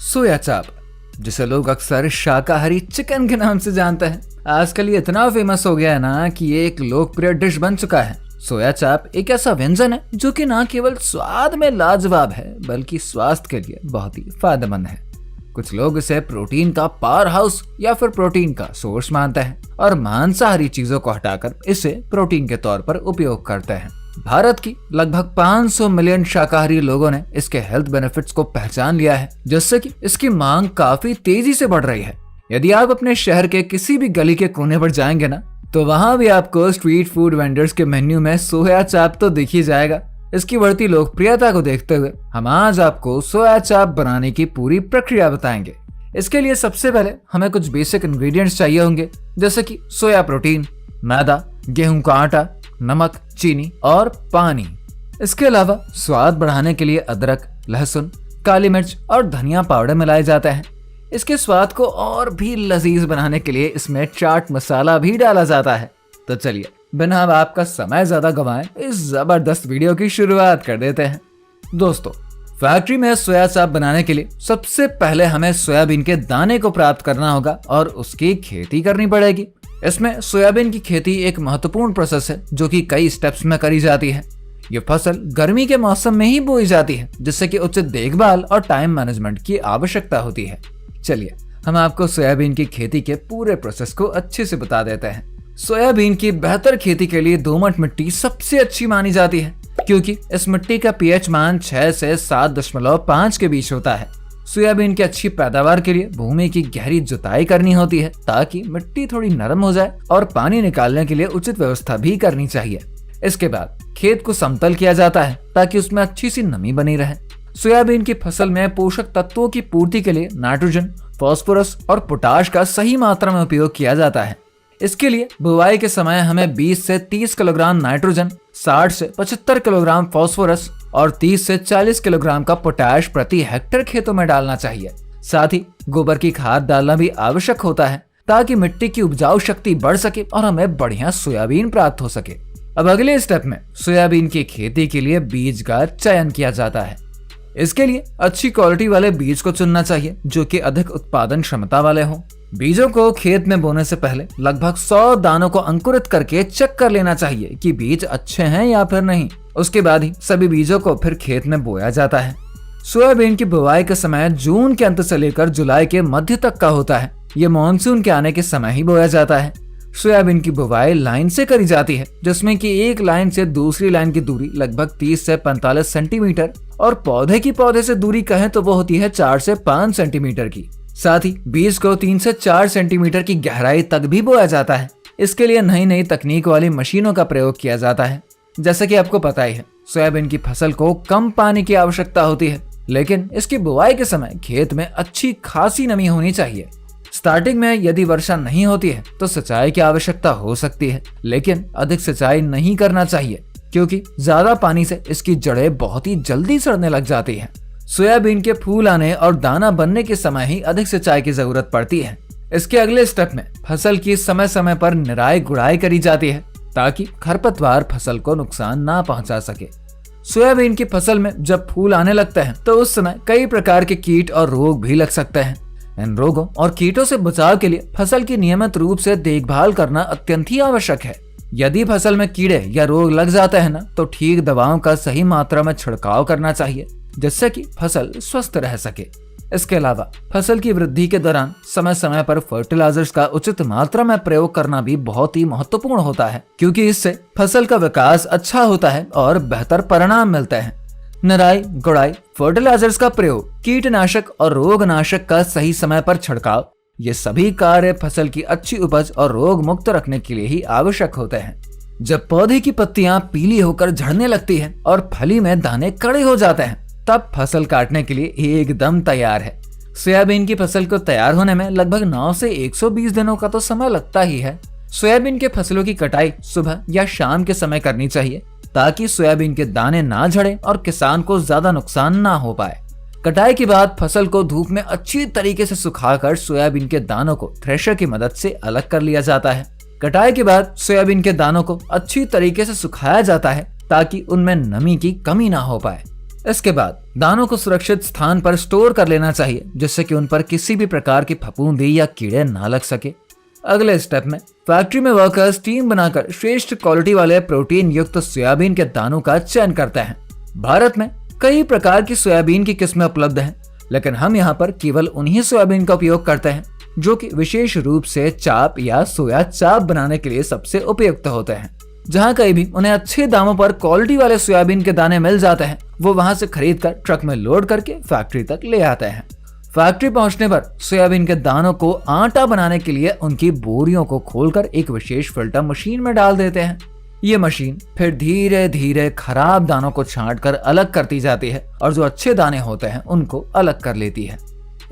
सोया चाप, जिसे लोग अक्सर शाकाहारी चिकन के नाम से जानते हैं, आजकल ये इतना फेमस हो गया है ना कि ये एक लोकप्रिय डिश बन चुका है। सोया चाप एक ऐसा व्यंजन है जो कि न केवल स्वाद में लाजवाब है बल्कि स्वास्थ्य के लिए बहुत ही फायदेमंद है। कुछ लोग इसे प्रोटीन का पावर हाउस या फिर प्रोटीन का सोर्स मानते हैं और मांसाहारी चीजों को हटाकर इसे प्रोटीन के तौर पर उपयोग करते हैं। भारत की लगभग 500 मिलियन शाकाहारी लोगों ने इसके हेल्थ बेनिफिट्स को पहचान लिया है, जिससे कि इसकी मांग काफी तेजी से बढ़ रही है। यदि आप अपने शहर के किसी भी गली के कोने पर जाएंगे ना, तो वहां भी आपको स्ट्रीट फूड वेंडर्स के मेन्यू में सोया चाप तो दिख ही जाएगा। इसकी बढ़ती लोकप्रियता को देखते हुए हम आज आपको सोया चाप बनाने की पूरी प्रक्रिया बताएंगे। इसके लिए सबसे पहले हमें कुछ बेसिक इंग्रेडिएंट्स चाहिए होंगे, जैसे कि सोया प्रोटीन, मैदा, गेहूं का आटा, नमक, चीनी और पानी। इसके अलावा स्वाद बढ़ाने के लिए अदरक, लहसुन, काली मिर्च और धनिया पाउडर मिलाए जाते हैं। इसके स्वाद को और भी लजीज बनाने के लिए इसमें चाट मसाला भी डाला जाता है। तो चलिए बिना अब आपका समय ज्यादा गवाएं, इस जबरदस्त वीडियो की शुरुआत कर देते हैं। दोस्तों, फैक्ट्री में सोया चाप बनाने के लिए सबसे पहले हमें सोयाबीन के दाने को प्राप्त करना होगा और उसकी खेती करनी पड़ेगी। इसमें सोयाबीन की खेती एक महत्वपूर्ण प्रोसेस है जो कि कई स्टेप्स में करी जाती है। ये फसल गर्मी के मौसम में ही बोई जाती है, जिससे कि उचित देखभाल और टाइम मैनेजमेंट की आवश्यकता होती है। चलिए हम आपको सोयाबीन की खेती के पूरे प्रोसेस को अच्छे से बता देते हैं। सोयाबीन की बेहतर खेती के लिए दोमट मिट्टी सबसे अच्छी मानी जाती है, क्योंकि इस मिट्टी का पीएच मान 6 से 7.5 के बीच होता है। सोयाबीन की अच्छी पैदावार के लिए भूमि की गहरी जुताई करनी होती है ताकि मिट्टी थोड़ी नरम हो जाए, और पानी निकालने के लिए उचित व्यवस्था भी करनी चाहिए। इसके बाद खेत को समतल किया जाता है ताकि उसमें अच्छी सी नमी बनी रहे। सोयाबीन की फसल में पोषक तत्वों की पूर्ति के लिए नाइट्रोजन, फास्फोरस और पोटाश का सही मात्रा में उपयोग किया जाता है। इसके लिए बुवाई के समय हमें 20 से 30 किलोग्राम नाइट्रोजन, 60 से 75 किलोग्राम फास्फोरस और 30 से 40 किलोग्राम का पोटाश प्रति हेक्टेयर खेतों में डालना चाहिए। साथ ही गोबर की खाद डालना भी आवश्यक होता है ताकि मिट्टी की उपजाऊ शक्ति बढ़ सके और हमें बढ़िया सोयाबीन प्राप्त हो सके। अब अगले स्टेप में सोयाबीन की खेती के लिए बीज का चयन किया जाता है। इसके लिए अच्छी क्वालिटी वाले बीज को चुनना चाहिए जो कि अधिक उत्पादन क्षमता वाले हों। बीजों को खेत में बोने से पहले लगभग 100 दानों को अंकुरित करके चेक कर लेना चाहिए कि बीज अच्छे हैं या फिर नहीं। उसके बाद ही सभी बीजों को फिर खेत में बोया जाता है। सोयाबीन की बुवाई का समय जून के अंत से लेकर जुलाई के मध्य तक का होता है। ये मानसून के आने के समय ही बोया जाता है। सोयाबीन की बुवाई लाइन से करी जाती है, जिसमें कि एक लाइन से दूसरी लाइन की दूरी लगभग 30 से 45 सेंटीमीटर और पौधे से दूरी कहें तो वो होती है 4 से 5 सेंटीमीटर की। साथ ही बीज को 3 से 4 सेंटीमीटर की गहराई तक भी बोया जाता है। इसके लिए नई नई तकनीक वाली मशीनों का प्रयोग किया जाता है। जैसा कि आपको पता ही है, सोयाबीन की फसल को कम पानी की आवश्यकता होती है, लेकिन इसकी बुवाई के समय खेत में अच्छी खासी नमी होनी चाहिए। स्टार्टिंग में यदि वर्षा नहीं होती है तो सिंचाई की आवश्यकता हो सकती है, लेकिन अधिक सिंचाई नहीं करना चाहिए क्योंकि ज्यादा पानी से इसकी जड़ें बहुत ही जल्दी सड़ने लग जाती हैं। सोयाबीन के फूल आने और दाना बनने के समय ही अधिक सिंचाई की जरूरत पड़ती है। इसके अगले स्टेप में फसल की समय समय पर निराई गुड़ाई करी जाती है ताकि खरपतवार फसल को नुकसान ना पहुंचा सके। सोयाबीन की फसल में जब फूल आने लगते हैं तो उस समय कई प्रकार के कीट और रोग भी लग सकते हैं। इन रोगों और कीटों से बचाव के लिए फसल की नियमित रूप से देखभाल करना अत्यंत ही आवश्यक है। यदि फसल में कीड़े या रोग लग जाते हैं ना, तो ठीक दवाओं का सही मात्रा में छिड़काव करना चाहिए, जिससे कि फसल स्वस्थ रह सके। इसके अलावा फसल की वृद्धि के दौरान समय समय पर फर्टिलाइजर्स का उचित मात्रा में प्रयोग करना भी बहुत ही महत्वपूर्ण होता है, क्योंकि इससे फसल का विकास अच्छा होता है और बेहतर परिणाम मिलते हैं। निराई गुड़ाई, फर्टिलाइजर्स का प्रयोग, कीटनाशक और रोगनाशक का सही समय पर छिड़काव, ये सभी कार्य फसल की अच्छी उपज और रोग मुक्त रखने के लिए ही आवश्यक होते हैं। जब पौधे की पत्तियां पीली होकर झड़ने लगती हैं और फली में दाने कड़े हो जाते हैं, तब फसल काटने के लिए एकदम तैयार है। सोयाबीन की फसल को तैयार होने में लगभग 9 से 120 दिनों का तो समय लगता ही है। सोयाबीन के फसलों की कटाई सुबह या शाम के समय करनी चाहिए ताकि सोयाबीन के दाने ना झड़े और किसान को ज्यादा नुकसान ना हो पाए। कटाई के बाद फसल को धूप में अच्छी तरीके से सुखाकर सोयाबीन के दानों को थ्रेशर की मदद से अलग कर लिया जाता है। कटाई के बाद सोयाबीन के दानों को अच्छी तरीके से सुखाया जाता है ताकि उनमें नमी की कमी ना हो पाए। इसके बाद दानों को सुरक्षित स्थान पर स्टोर कर लेना चाहिए, जिससे कि उन पर किसी भी प्रकार की फफूंदी या कीड़े ना लग सके। अगले स्टेप में फैक्ट्री में वर्कर्स टीम बनाकर श्रेष्ठ क्वालिटी वाले प्रोटीन युक्त सोयाबीन के दानों का चयन करते हैं। भारत में कई प्रकार की सोयाबीन की किस्में उपलब्ध हैं, लेकिन हम यहाँ पर केवल उन्हीं सोयाबीन का उपयोग करते हैं जो कि विशेष रूप से चाप या सोया चाप बनाने के लिए सबसे उपयुक्त होते हैं। जहाँ कहीं भी उन्हें अच्छे दामों पर क्वालिटी वाले सोयाबीन के दाने मिल जाते हैं, वो वहां से खरीद कर ट्रक में लोड करके फैक्ट्री तक ले आते हैं। फैक्ट्री पहुंचने पर सोयाबीन के दानों को आटा बनाने के लिए उनकी बोरियों को खोलकर एक विशेष फिल्टर मशीन में डाल देते हैं। ये मशीन फिर धीरे धीरे खराब दानों को छांटकर अलग करती जाती है और जो अच्छे दाने होते हैं उनको अलग कर लेती है।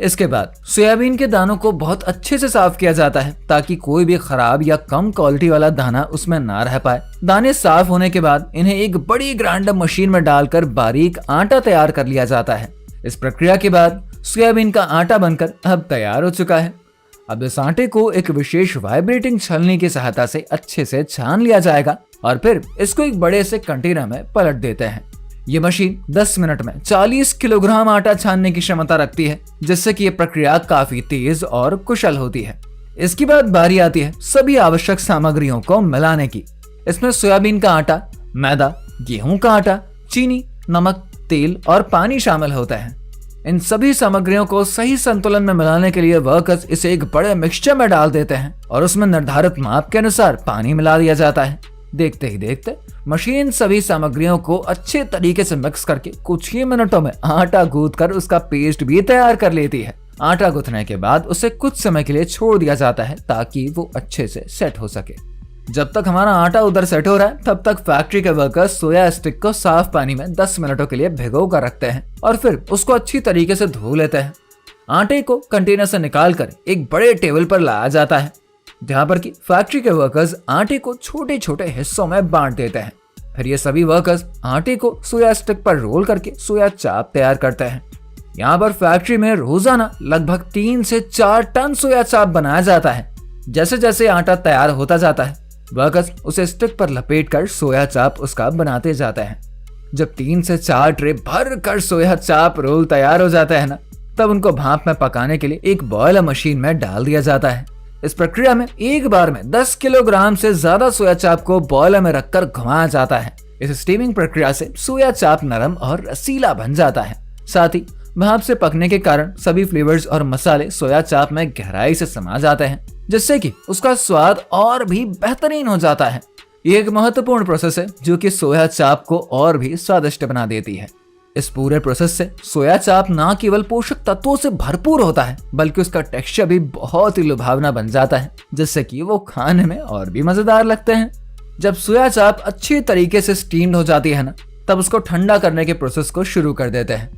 इसके बाद सोयाबीन के दानों को बहुत अच्छे से साफ किया जाता है ताकि कोई भी खराब या कम क्वालिटी वाला दाना उसमें ना रह पाए। दाने साफ होने के बाद इन्हें एक बड़ी ग्राइंडर मशीन में डालकर बारीक आटा तैयार कर लिया जाता है। इस प्रक्रिया के बाद सोयाबीन का आटा बनकर अब तैयार हो चुका है। अब इस आटे को एक विशेष वाइब्रेटिंग छलनी की सहायता से अच्छे से छान लिया जाएगा और फिर इसको एक बड़े से कंटेनर में पलट देते हैं। ये मशीन 10 मिनट में 40 किलोग्राम आटा छानने की क्षमता रखती है, जिससे कि ये प्रक्रिया काफी तेज और कुशल होती है। इसके बाद बारी आती है सभी आवश्यक सामग्रियों को मिलाने की। इसमें सोयाबीन का आटा, मैदा, गेहूं का आटा, चीनी, नमक, तेल और पानी शामिल होता है। इन सभी सामग्रियों को सही संतुलन में मिलाने के लिए वर्कर्स इसे एक बड़े मिक्सचर में डाल देते हैं और उसमें निर्धारित माप के अनुसार पानी मिला दिया जाता है। देखते ही देखते मशीन सभी सामग्रियों को अच्छे तरीके से मिक्स करके कुछ ही मिनटों में आटा गूंथ कर उसका पेस्ट भी तैयार कर लेती है। आटा गूंथने के बाद उसे कुछ समय के लिए छोड़ दिया जाता है ताकि वो अच्छे से सेट हो सके। जब तक हमारा आटा उधर सेट हो रहा है, तब तक फैक्ट्री के वर्कर्स सोया स्टिक को साफ पानी में 10 मिनटों के लिए भिगो कर रखते हैं और फिर उसको अच्छी तरीके से धो लेते हैं। आटे को कंटेनर से निकालकर एक बड़े टेबल पर लाया जाता है, जहाँ पर कि फैक्ट्री के वर्कर्स आटे को छोटे छोटे हिस्सों में बांट देते हैं। फिर ये सभी वर्कर्स आटे को सोया स्टिक पर रोल करके सोया चाप तैयार करते हैं। यहाँ पर फैक्ट्री में रोजाना लगभग 3 से 4 टन सोया चाप बनाया जाता है। जैसे जैसे आटा तैयार होता जाता है, वर्कर्स उसे स्टिक पर लपेटकर सोया चाप उसका बनाते जाते हैं। जब 3 से 4 ट्रे भर कर सोया चाप रोल तैयार हो जाता है ना, तब उनको भाप में पकाने के लिए एक बॉयलर मशीन में डाल दिया जाता है। इस प्रक्रिया में एक बार में 10 किलोग्राम से ज्यादा सोया चाप को बॉयलर में रखकर घुमाया जाता है। इस स्टीमिंग प्रक्रिया से सोया चाप नरम और रसीला बन जाता है। साथ ही भाप से पकने के कारण सभी फ्लेवर्स और मसाले सोया चाप में गहराई से समा जाते हैं, जिससे कि उसका स्वाद और भी बेहतरीन हो जाता है। ये एक महत्वपूर्ण प्रोसेस है जो कि सोया चाप को और भी स्वादिष्ट बना देती है। इस पूरे प्रोसेस से सोया चाप न केवल पोषक तत्वों से भरपूर होता है, बल्कि उसका टेक्सचर भी बहुत ही लुभावना बन जाता है, जिससे कि वो खाने में और भी मजेदार लगते हैं। जब सोया चाप अच्छी तरीके से स्टीम्ड हो जाती है ना, तब उसको ठंडा करने के प्रोसेस को शुरू कर देते हैं।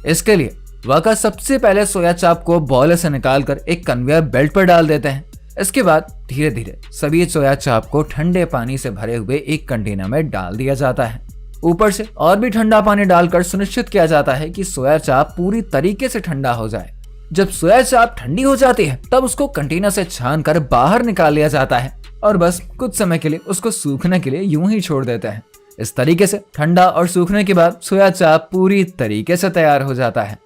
इसके लिए वर्कर सबसे पहले सोया चाप को बॉयलर से निकालकर एक कन्वेयर बेल्ट पर डाल देते हैं। इसके बाद धीरे धीरे सभी सोया चाप को ठंडे पानी से भरे हुए एक कंटेनर में डाल दिया जाता है। ऊपर से और भी ठंडा पानी डालकर सुनिश्चित किया जाता है कि सोया चाप पूरी तरीके से ठंडा हो जाए। जब सोया चाप ठंडी हो जाती है, तब उसको कंटेनर से छानकर बाहर निकाल लिया जाता है और बस कुछ समय के लिए उसको सूखने के लिए यूं ही छोड़ देते हैं। इस तरीके से ठंडा और सूखने के बाद सोया चाप पूरी तरीके से तैयार हो जाता है।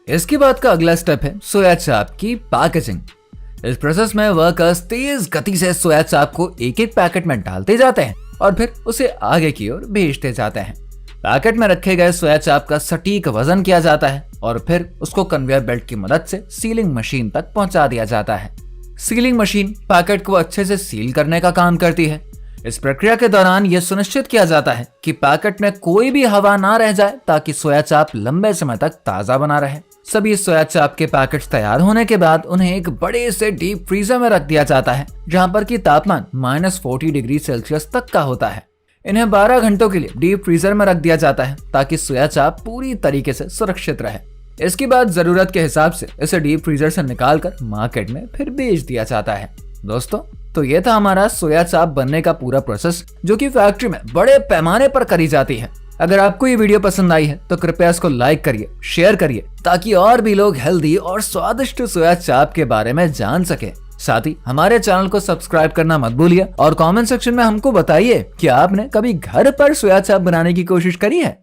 इसके बाद का अगला स्टेप है सोया चाप की पैकेजिंग। इस प्रोसेस में वर्कर्स तेज गति से सोया चाप को एक एक पैकेट में डालते जाते हैं और फिर उसे आगे की ओर भेजते जाते हैं। पैकेट में रखे गए सोया चाप का सटीक वजन किया जाता है और फिर उसको कन्वेयर बेल्ट की मदद से सीलिंग मशीन तक पहुंचा दिया जाता है। सीलिंग मशीन पैकेट को अच्छे से सील करने का काम करती है। इस प्रक्रिया के दौरान यह सुनिश्चित किया जाता है कि पैकेट में कोई भी हवा ना रह जाए, ताकि सोया चाप लंबे समय तक ताजा बना रहे। सभी सोया चाप के पैकेट्स तैयार होने के बाद उन्हें एक बड़े से डीप फ्रीजर में रख दिया जाता है, जहां पर की तापमान -40 डिग्री सेल्सियस तक का होता है। इन्हें 12 घंटों के लिए डीप फ्रीजर में रख दिया जाता है ताकि सोया चाप पूरी तरीके से सुरक्षित रहे। इसके बाद जरूरत के हिसाब से इसे डीप फ्रीजर से निकालकर मार्केट में फिर बेच दिया जाता है। दोस्तों, तो ये था हमारा सोया चाप बनने का पूरा प्रोसेस, जो कि फैक्ट्री में बड़े पैमाने पर करी जाती है। अगर आपको ये वीडियो पसंद आई है तो कृपया इसको लाइक करिए, शेयर करिए, ताकि और भी लोग हेल्दी और स्वादिष्ट सोया चाप के बारे में जान सके। साथ ही हमारे चैनल को सब्सक्राइब करना मत भूलिए और कमेंट सेक्शन में हमको बताइए कि आपने कभी घर पर सोया चाप बनाने की कोशिश करी है।